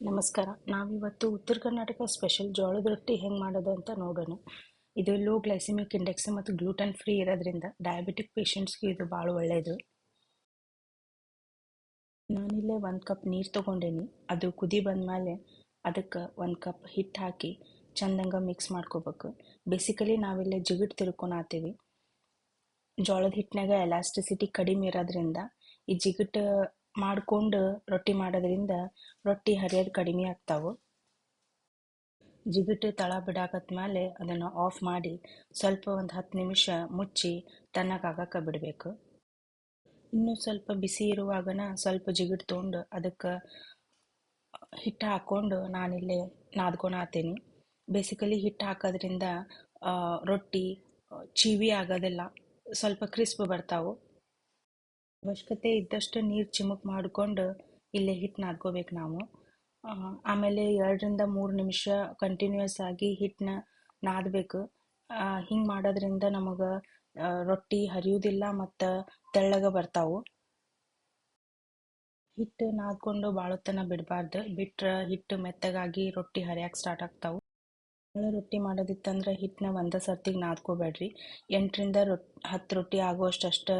ನಮಸ್ಕಾರ. ನಾವಿವತ್ತು ಉತ್ತರ ಕರ್ನಾಟಕ ಸ್ಪೆಷಲ್ ಜೋಳದ ರೊಟ್ಟಿ ಹೆಂಗೆ ಮಾಡೋದು ಅಂತ ನೋಡೋಣ. ಇದು ಲೋ ಗ್ಲೈಸಿಮಿಕ್ ಇಂಡೆಕ್ಸ್ ಮತ್ತು ಗ್ಲೂಟನ್ ಫ್ರೀ ಇರೋದ್ರಿಂದ ಡಯಾಬಿಟಿಕ್ ಪೇಷಂಟ್ಸ್ಗೆ ಇದು ಭಾಳ ಒಳ್ಳೆಯದು. ನಾನಿಲ್ಲೇ 1 ಕಪ್ ನೀರು ತೊಗೊಂಡೇನಿ. ಅದು ಕುದಿ ಬಂದಮೇಲೆ ಅದಕ್ಕೆ 1 ಕಪ್ ಹಿಟ್ಟು ಹಾಕಿ ಚಂದಂಗೆ ಮಿಕ್ಸ್ ಮಾಡ್ಕೋಬೇಕು. ಬೇಸಿಕಲಿ ನಾವಿಲ್ಲೇ ಜಿಗುಟ್ ತಿರ್ಕೊಳತ್ತೀವಿ. ಜೋಳದ ಹಿಟ್ಟಿನಾಗ ಎಲಾಸ್ಟಿಸಿಟಿ ಕಡಿಮೆ ಇರೋದ್ರಿಂದ ಈ ಜಿಗುಟ್ ಮಾಡ್ಕೊಂಡು ರೊಟ್ಟಿ ಮಾಡೋದ್ರಿಂದ ರೊಟ್ಟಿ ಹರಿಯೋದು ಕಡಿಮೆ ಆಗ್ತಾವೆ. ಜಿಗುಟು ತಳ ಬಿಡಾಕತ್ಮೇಲೆ ಅದನ್ನು ಆಫ್ ಮಾಡಿ ಸ್ವಲ್ಪ ಒಂದು 10 ನಿಮಿಷ ಮುಚ್ಚಿ ತಣ್ಣಗಾಗಕ್ಕೆ ಬಿಡಬೇಕು. ಇನ್ನೂ ಸ್ವಲ್ಪ ಬಿಸಿ ಇರುವಾಗನ ಸ್ವಲ್ಪ ಜಿಗುಟು ತೊಗೊಂಡು ಅದಕ್ಕೆ ಹಿಟ್ಟು ಹಾಕ್ಕೊಂಡು ನಾನಿಲ್ಲಿ ನಾದ್ಕೊಳತ್ತೀನಿ. ಬೇಸಿಕಲಿ ಹಿಟ್ಟು ಹಾಕೋದ್ರಿಂದ ರೊಟ್ಟಿ ಚೀವಿ ಆಗೋದಿಲ್ಲ, ಸ್ವಲ್ಪ ಕ್ರಿಸ್ಪ್ ಬರ್ತಾವೆ. ಅವಶ್ಯಕತೆ ಇದ್ದಷ್ಟು ನೀರು ಚಿಮುಕ್ ಮಾಡಿಕೊಂಡು ಇಲ್ಲೇ ಹಿಟ್ಟು ನಾದ್ಕೋಬೇಕು ನಾವು. ಆಮೇಲೆ 2-3 ನಿಮಿಷ ಕಂಟಿನ್ಯೂಸ್ ಆಗಿ ಹಿಟ್ಟನ್ನ ನಾದಬೇಕು. ಹಿಂಗೆ ಮಾಡೋದ್ರಿಂದ ನಮಗೆ ರೊಟ್ಟಿ ಹರಿಯುವುದಿಲ್ಲ ಮತ್ತು ತೆಳ್ಳಗೆ ಬರ್ತಾವೆ. ಹಿಟ್ಟು ನಾದ್ಕೊಂಡು ಭಾಳ ಹೊತ್ತನ ಬಿಡಬಾರ್ದು. ಬಿಟ್ಟರೆ ಹಿಟ್ಟು ಮೆತ್ತಗಾಗಿ ರೊಟ್ಟಿ ಹರಿಯಕ್ಕೆ ಸ್ಟಾರ್ಟ್ ಆಗ್ತಾವೆ. ರೊಟ್ಟಿ ಮಾಡೋದಿತ್ತಂದ್ರೆ ಹಿಟ್ಟನ್ನ ಒಂದೇ ಸರ್ತಿಗೆ ನಾದ್ಕೋಬೇಡ್ರಿ. 8-10 ರೊಟ್ಟಿ ಆಗುವಷ್ಟು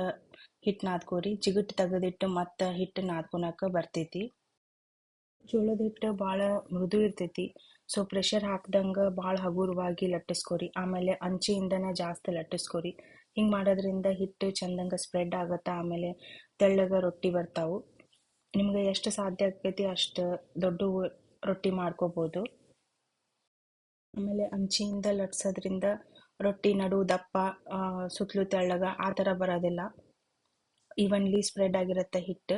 ಹಿಟ್ಟು ನಾದ್ಕೋರಿ. ಜಿಗುಟು ತೆಗೆದಿಟ್ಟು ಮತ್ತೆ ಹಿಟ್ಟು ನಾದ್ಕೊಳಕ್ಕೆ ಬರ್ತೈತಿ. ಜೋಳದ ಹಿಟ್ಟು ಭಾಳ ಮೃದು ಇರ್ತೈತಿ. ಸೊ ಪ್ರೆಷರ್ ಹಾಕ್ದಂಗೆ ಭಾಳ ಹಗುರವಾಗಿ ಲಟ್ಟಿಸ್ಕೋರಿ. ಆಮೇಲೆ ಅಂಚಿಯಿಂದನೇ ಜಾಸ್ತಿ ಲಟ್ಟಿಸ್ಕೋರಿ. ಹಿಂಗೆ ಮಾಡೋದ್ರಿಂದ ಹಿಟ್ಟು ಚಂದಂಗೆ ಸ್ಪ್ರೆಡ್ ಆಗುತ್ತೆ. ಆಮೇಲೆ ತೆಳ್ಳಗೆ ರೊಟ್ಟಿ ಬರ್ತಾವೆ. ನಿಮ್ಗೆ ಎಷ್ಟು ಸಾಧ್ಯ ಆಗ್ತೈತಿ ಅಷ್ಟು ದೊಡ್ಡ ರೊಟ್ಟಿ ಮಾಡ್ಕೋಬೋದು. ಆಮೇಲೆ ಅಂಚಿಯಿಂದ ಲಟ್ಸೋದ್ರಿಂದ ರೊಟ್ಟಿ ನಡು ದಪ್ಪ, ಸುತ್ತಲೂ ತೆಳ್ಳಗೆ ಆ ಥರ ಬರೋದಿಲ್ಲ. ಈವನ್ಲಿ ಸ್ಪ್ರೆಡ್ ಆಗಿರುತ್ತೆ ಹಿಟ್ಟು.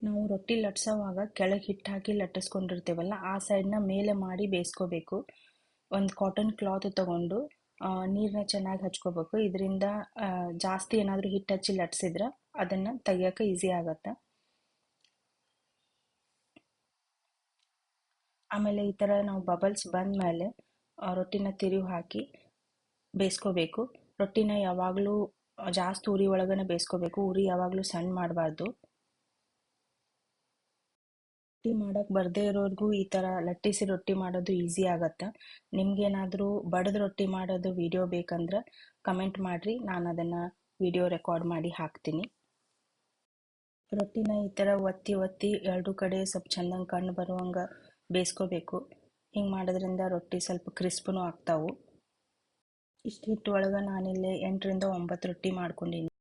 ನಾವು ರೊಟ್ಟಿ ಲಟ್ಸೋವಾಗ ಕೆಳಗೆ ಹಿಟ್ಟು ಹಾಕಿ ಲಟ್ಟಿಸ್ಕೊಂಡಿರ್ತೀವಲ್ಲ ಆ ಸೈಡ್ನ ಮೇಲೆ ಮಾಡಿ ಬೇಯಿಸ್ಕೋಬೇಕು. ಒಂದು ಕಾಟನ್ ಕ್ಲಾತ್ ತಗೊಂಡು ನೀರನ್ನ ಚೆನ್ನಾಗಿ ಹಚ್ಕೋಬೇಕು. ಇದರಿಂದ ಜಾಸ್ತಿ ಏನಾದರೂ ಹಿಟ್ಟು ಹಚ್ಚಿ ಲಟ್ಸಿದ್ರೆ ಅದನ್ನು ತೆಗಿಯೋಕೆ ಈಸಿ ಆಗುತ್ತೆ. ಆಮೇಲೆ ಈ ಥರ ನಾವು ಬಬಲ್ಸ್ ಬಂದಮೇಲೆ ರೊಟ್ಟಿನ ತಿರುವಿ ಹಾಕಿ ಬೇಯಿಸ್ಕೋಬೇಕು. ರೊಟ್ಟಿನ ಯಾವಾಗಲೂ ಜಾಸ್ತಿ ಉರಿ ಒಳಗನೆ ಬೇಯಿಸ್ಕೋಬೇಕು. ಉರಿ ಯಾವಾಗಲೂ ಸಣ್ಣ ಮಾಡಬಾರ್ದು. ರೊಟ್ಟಿ ಮಾಡೋಕ್ಕೆ ಬರದೇ ಇರೋರಿಗೂ ಈ ಥರ ಲಟ್ಟಿಸಿ ರೊಟ್ಟಿ ಮಾಡೋದು ಈಸಿ ಆಗತ್ತೆ. ನಿಮ್ಗೇನಾದರೂ ಬಡದು ರೊಟ್ಟಿ ಮಾಡೋದು ವಿಡಿಯೋ ಬೇಕಂದ್ರೆ ಕಮೆಂಟ್ ಮಾಡಿರಿ, ನಾನು ಅದನ್ನು ವಿಡಿಯೋ ರೆಕಾರ್ಡ್ ಮಾಡಿ ಹಾಕ್ತೀನಿ. ರೊಟ್ಟಿನ ಈ ಥರ ಒತ್ತಿ ಎರಡು ಕಡೆ ಸ್ವಲ್ಪ ಚಂದಂಗೆ ಕಣ್ಣು ಬರುವಂಗೆ ಬೇಯಿಸ್ಕೋಬೇಕು. ಹಿಂಗೆ ಮಾಡೋದ್ರಿಂದ ರೊಟ್ಟಿ ಸ್ವಲ್ಪ ಕ್ರಿಸ್ಪೂ ಆಗ್ತಾವೆ. ಇಷ್ಟು ಹಿಟ್ಟು ಒಳಗೆ ನಾನಿಲ್ಲಿ 8-9 ರೊಟ್ಟಿ ಮಾಡ್ಕೊಂಡೀನಿ.